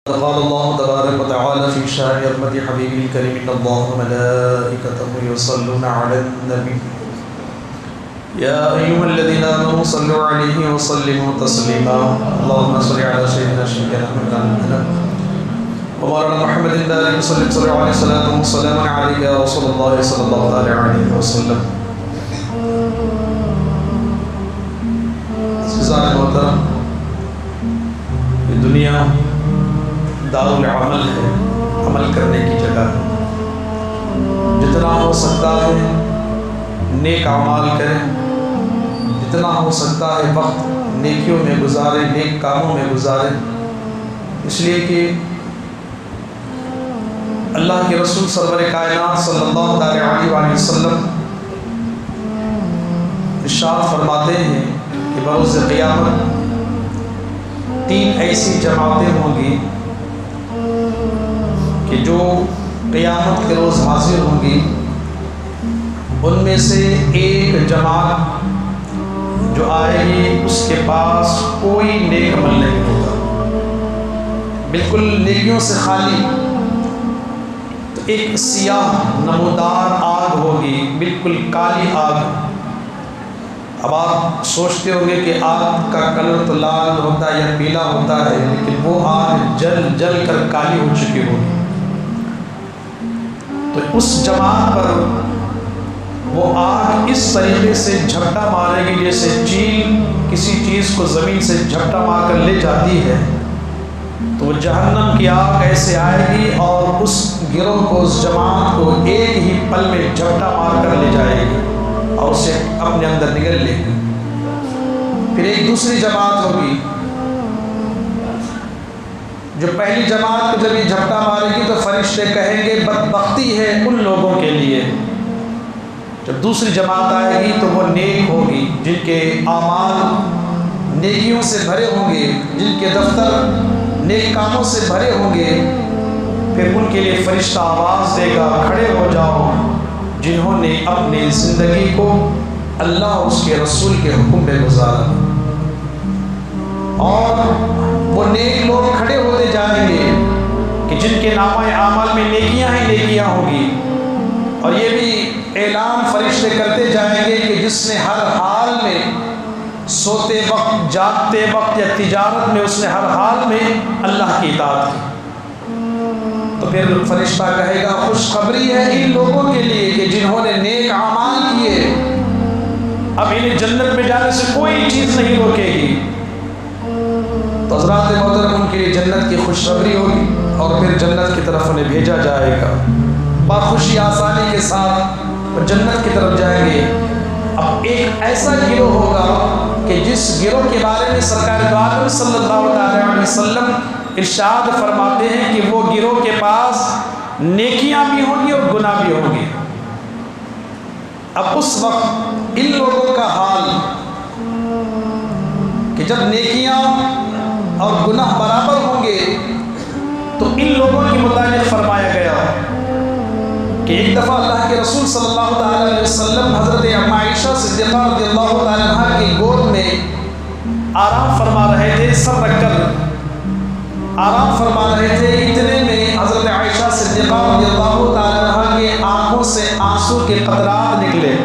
قال الله تبارك وتعالى في شأن رحمة حبيبه الكريم إن الله وملائكته يصلون على النبي يا أيها الذين آمنوا صلوا عليه وسلموا تسليما اللهم صل على سيدنا شفيعنا محمد ومولانا محمد النبي صلى الله عليه وسلم وسلام عليك يا رسول الله صلى الله عليه وسلم. عزیزان محترم، یہ دنیا دار العمل ہے، عمل کرنے کی جگہ ہے. جتنا ہو سکتا ہے نیک اعمال کریں، جتنا ہو سکتا ہے وقت نیکیوں میں گزاریں، نیک کاموں میں گزاریں، اس لیے کہ اللہ کے رسول سرور کائنات صلی اللہ علیہ وآلہ وسلم ارشاد فرماتے ہیں کہ بروز قیامت 3 ایسی جماعتیں ہوں گی کہ جو قیامت کے روز حاضر ہوں گی. ان میں سے ایک جماعت جو آئے گی اس کے پاس کوئی نیک عمل نہیں ہوگا، بالکل نیکیوں سے خالی. تو ایک سیاہ نمودار آگ ہوگی، بالکل کالی آگ. اب آپ سوچتے ہوں گے کہ آگ کا کلر تو لال ہوتا ہے یا پیلا ہوتا ہے، لیکن وہ آگ جل جل کر کالی ہو چکی ہوگی. تو اس جماعت پر وہ آگ اس طریقے سے جھپٹا مارے گی جیسے چیل کسی چیز کو زمین سے جھپٹا مار کر لے جاتی ہے. تو وہ جہنم کی آگ ایسے آئے گی اور اس گروہ کو، اس جماعت کو ایک ہی پل میں جھپٹا مار کر لے جائے گی اور اسے اپنے اندر نگل لے گی. پھر ایک دوسری جماعت ہوگی. جو پہلی جماعت کو جب یہ جھپٹا مارے گی تو فرشتے کہیں گے بدبختی ہے ان لوگوں کے لیے. جب دوسری جماعت آئے گی تو وہ نیک ہوگی، جن کے اعمال نیکیوں سے بھرے ہوں گے، جن کے دفتر نیک کاموں سے بھرے ہوں گے. پھر ان کے لیے فرشتہ آواز دے گا کھڑے ہو جاؤ، جنہوں نے اپنی زندگی کو اللہ اور اس کے رسول کے حکم میں گزارا. اور وہ نیک لوگ کھڑے ہوتے جائیں گے کہ جن کے نامہ اعمال میں نیکیاں ہی نیکیاں ہوں گی. اور یہ بھی اعلان فرشتے کرتے جائیں گے کہ جس نے ہر حال میں، سوتے وقت، جاگتے وقت یا تجارت میں، اس نے ہر حال میں اللہ کی اطاعت کی. تو پھر فرشتہ کہے گا خوشخبری ہے ان لوگوں کے لیے کہ جنہوں نے نیک اعمال کیے، اب انہیں جنت میں جانے سے کوئی چیز نہیں روکے گی. تو حضرات محترم، ان کے لیے جنت کی خوشخبری ہوگی اور پھر جنت کی طرف انہیں بھیجا جائے گا. بخوشی آسانی کے ساتھ وہ جنت کی طرف جائیں گے. اب ایک ایسا گروہ ہوگا کہ جس گروہ کے بارے میں سرکار دو عالم صلی اللہ علیہ وسلم ارشاد فرماتے ہیں کہ وہ گروہ کے پاس نیکیاں بھی ہوں گی اور گناہ بھی ہوں گے. اب اس وقت ان لوگوں کا حال کہ جب نیکیاں اور گناہ برابر ہوں گے تو ان لوگوں کے متعلق فرمایا گیا کہ ایک دفعہ اللہ کے رسول صلی اللہ علیہ وسلم حضرت عائشہ صدیقہ رضی اللہ تعالی عنہ کی گود میں آرام فرما رہے تھے، سر رکھ کر آرام فرما رہے تھے. اتنے میں حضرت عائشہ صدیقہ رضی اللہ تعالی عنہ کے آنکھوں سے آنسو کے قطرات نکلے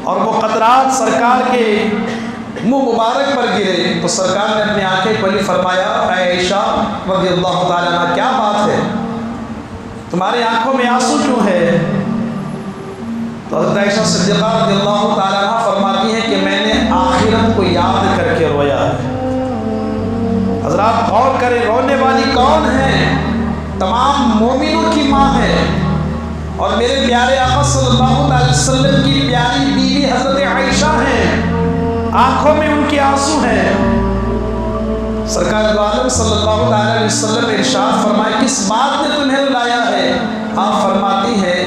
اور وہ قطرات سرکار کے منہ مبارک پر گرے. تو سرکار نے اپنی آنکھیں کھولی، فرمایا اے عائشہ رضی اللہ تعالی عنہ کیا بات ہے، تمہاری آنکھوں میں آنسو کیوں ہے؟ تو حضرت عائشہ صدیقہ رضی اللہ تعالی عنہ فرماتی ہیں کہ میں نے آخرت کو یاد کر کے رویا ہے. حضرات غور کریں، رونے والی کون ہے؟ تمام مومنوں کی ماں ہے اور میرے پیارے آقا صلی اللہ علیہ وسلم کی پیاری بیوی حضرت عائشہ ہیں. آنکھوں میں ان کے آنسو ہیں. سرکار دو عالم صلی اللہ علیہ وسلم ارشاد فرمائے کس بات نے تمہیں رلایا ہے؟ آپ فرماتی ہیں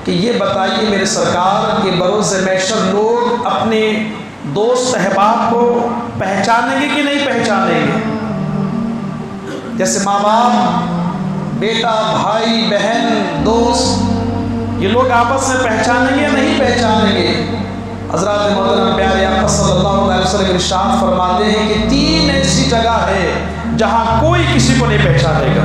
کہ یہ بتائیے میرے سرکار کہ بروز محشر لوگ اپنے دوست احباب کو پہچانیں گے کہ نہیں پہچانیں گے؟ جیسے ماں باپ، بیٹا، بھائی، بہن، دوست، یہ لوگ آپس میں پہچانیں گے یا نہیں پہچانیں گے؟ حضرات محترم پیارے آقا صلی اللہ علیہ وسلم ارشاد فرماتے ہیں کہ 3 ایسی جگہ ہے جہاں کوئی کسی کو نہیں پہچانے گا،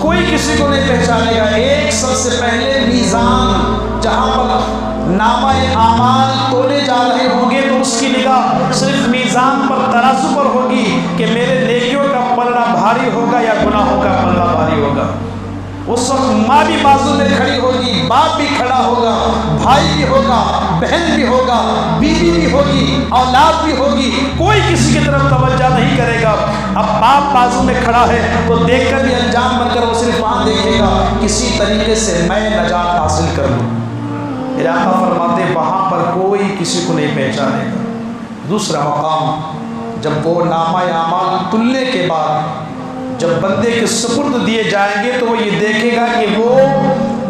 کوئی کسی کو نہیں پہچانے گا۔ ایک سب سے پہلے میزان، جہاں پر نامہ اعمال تولے جا رہے ہوں گے تو اس کی نگاہ صرف میزان پر، ترازو پر ہوگی کہ میرے نیکیوں کا پلڑا بھاری ہوگا یا گناہوں کا پلڑا بھاری ہوگا۔ اس وقت ماں بھی بازو میں کھڑی ہوگی، باپ بھی کھڑا ہوگا، بھائی بھی ہوگا، بہن بھی ہوگا، بیوی بھی ہوگی، اولاد بھی ہوگی، کوئی کسی کی طرف توجہ نہیں کرے گا۔ اب باپ بازو میں کھڑا ہے تو دیکھ کر بھی انجام بن کر وہ صرف وہاں دیکھے گا کسی طریقے سے میں نجات حاصل کر لوں۔ میرے آقا فرماتے وہاں پر کوئی کسی کو نہیں پہچانے گا۔ دوسرا مقام، جب وہ نامہ اعمال تلنے کے بعد جب بندے کے سپرد دیے جائیں گے تو وہ یہ دیکھے گا کہ وہ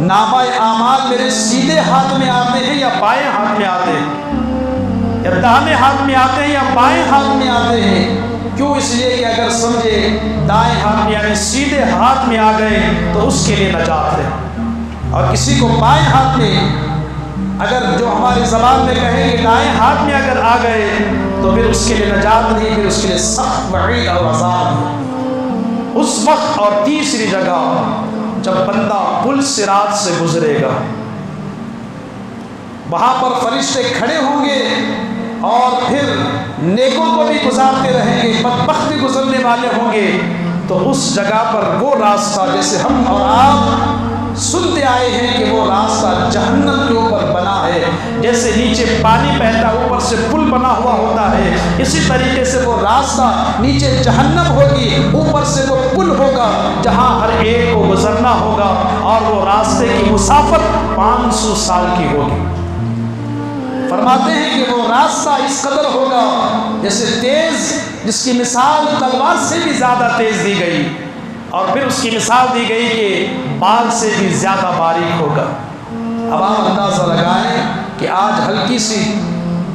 نامہ اعمال میرے سیدھے ہاتھ میں آتے ہیں یا بائیں ہاتھ میں آتے ہیں، یا داہنے ہاتھ میں آتے ہیں یا بائیں ہاتھ میں آتے ہیں۔ کیوں؟ اس لیے کہ اگر سمجھے دائیں ہاتھ میں یعنی سیدھے ہاتھ میں آ گئے تو اس کے لیے نجات ہے، اور کسی کو بائیں ہاتھ میں، اگر جو ہماری زبان میں کہیں کہ دائیں ہاتھ میں اگر آ گئے تو پھر اس کے لیے نجات نہیں، پھر اس کے لیے سخت وعید اور عذاب ہے اس وقت۔ اور تیسری جگہ، جب بندہ پل صراط سے گزرے گا، وہاں پر فرشتے کھڑے ہوں گے اور پھر نیکوں کو بھی گزارتے رہیں گے، بدبخت بھی گزرنے والے ہوں گے، تو اس جگہ پر وہ راستہ جیسے ہم اور آپ سنتے آئے ہیں کہ وہ راستہ جہنم کے اوپر بنا ہے، جیسے نیچے پانی بہتا اوپر سے پل بنا ہوا ہوتا ہے، اسی طریقے سے وہ راستہ نیچے جہنم ہوگی، اوپر سے وہ پل ہوگا جہاں ہر ایک کو گزرنا ہوگا، اور وہ راستے کی مسافت 500 سال کی ہوگی۔ فرماتے ہیں کہ وہ راستہ اس قدر ہوگا جیسے تیز، جس کی مثال تلوار سے بھی زیادہ تیز دی گئی، اور پھر اس کی مثال دی گئی کہ بال سے بھی زیادہ باریک ہوگا۔ اب آپ اندازہ لگائیں کہ آج ہلکی سی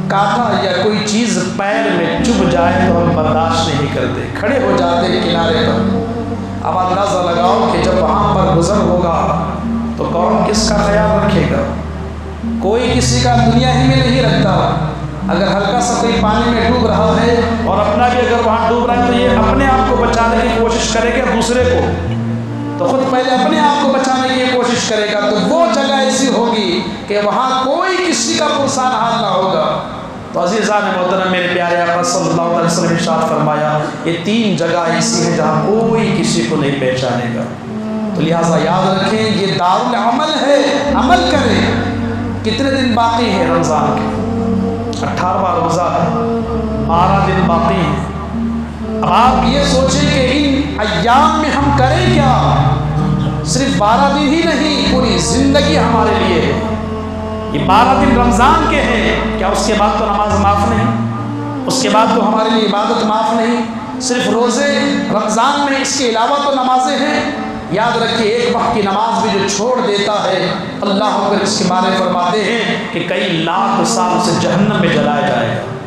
کانٹا یا کوئی چیز پیر میں چبھ جائے تو ہم برداشت نہیں کرتے، کھڑے ہو جاتے ہیں کنارے پر۔ اب اندازہ لگاؤ کہ جب وہاں پر گزر ہوگا تو کون کس کا خیال رکھے گا؟ کوئی کسی کا دنیا ہی میں نہیں رکھتا۔ اگر ہلکا سا کوئی پانی میں ڈوب رہا ہے اور اپنا بھی اگر وہاں ڈوب رہا ہے تو یہ اپنے آپ کو بچانے کی کوشش کرے گا، دوسرے کو تو خود پہلے اپنے آپ کو بچانے کی کوشش کرے گا۔ تو وہ جگہ ایسی ہوگی کہ وہاں کوئی کسی کا پرسان حال نہ ہوگا۔ تو عزیزان محترم، میرے پیارے آقا صلی اللہ علیہ وسلم نے ارشاد فرمایا یہ 3 جگہ ایسی ہیں جہاں کوئی کسی کو نہیں پہچانے گا۔ تو لہٰذا یاد رکھیں یہ دارالعمل ہے، عمل کریں۔ کتنے دن باقی ہیں رمضان کے؟ 18واں روزہ ہے، 12 دن باقی ہیں۔ اب آپ یہ سوچیں کہ ان ایام میں ہم کریں کیا؟ صرف 12 دن ہی نہیں، پوری زندگی ہمارے لیے ہے۔ یہ 12 دن رمضان کے ہیں، کیا اس کے بعد تو نماز معاف نہیں؟ اس کے بعد تو ہمارے لیے عبادت معاف نہیں؟ صرف روزے رمضان میں، اس کے علاوہ تو نمازیں ہیں۔ یاد رکھیے ایک وقت کی نماز بھی جو چھوڑ دیتا ہے، اللہ اکبر، اس کے بارے فرماتے ہیں کہ کئی لاکھ سال اسے جہنم میں جلایا جائے گا۔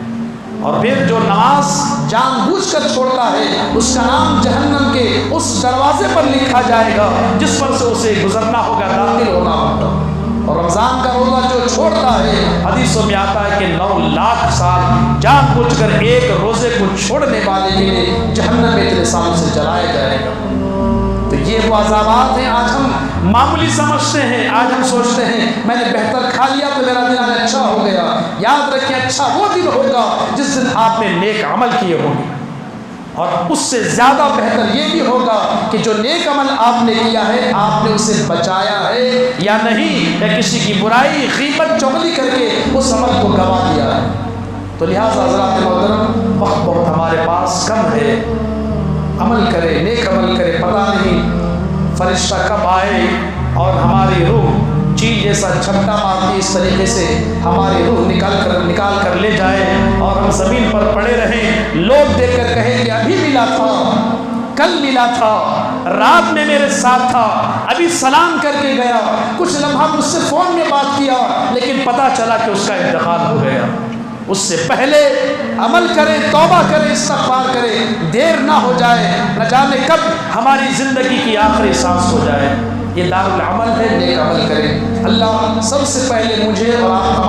اور پھر جو نماز جان بوجھ کر چھوڑتا ہے اس کا نام جہنم کے اس دروازے پر لکھا جائے گا جس پر سے اسے گزرنا ہوگا، داخل ہونا ہوگا۔ اور رمضان کا روزہ جو چھوڑتا ہے، حدیثوں میں آتا ہے کہ 9 لاکھ سال جان بوجھ کر ایک روزے کو چھوڑنے والے کے لیے جہنم میں اتنے سالوں سے جلایا جائے گا۔ تو یہ وہ عذابات ہیں آج ہم معمولی سمجھتے ہیں، آج ہم سوچتے ہیں میں نے بہتر کھا لیا تو میرا دن آج اچھا ہو گیا۔ یاد رکھیں اچھا وہ دن ہوگا جس دن آپ نے نیک عمل کیے ہوں گے، اور اس سے زیادہ بہتر یہ بھی ہوگا کہ جو نیک عمل آپ نے کیا ہے آپ نے اسے بچایا ہے یا نہیں، یا کسی کی برائی غیبت چغلی کر کے اس عمل کو گوا دیا ہے۔ تو لہٰذا حضرات محترم، وقت بہت ہمارے پاس کم ہے، عمل کرے، نیک عمل کرے، پتہ نہیں فرشتہ کب آئے اور ہماری روح چیل جیسا چھپٹا مارتی اس طریقے سے ہماری روح نکال کر لے جائے اور ہم زمین پر پڑے رہیں، لوگ دیکھ کر کہیں کہ ابھی ملا تھا، کل ملا تھا، رات میں میرے ساتھ تھا، ابھی سلام کر کے گیا، کچھ لمحہ مجھ سے فون میں بات کیا، لیکن پتہ چلا کہ اس کا انتقال ہو گیا۔ اس سے پہلے عمل کریں، توبہ کریں، استغفار کریں، دیر نہ ہو جائے، نہ جانے کب ہماری زندگی کی آخری سانس ہو جائے۔ یہ دارالعمل ہے، نیک عمل کریں۔ اللہ سب سے پہلے مجھے اور آپ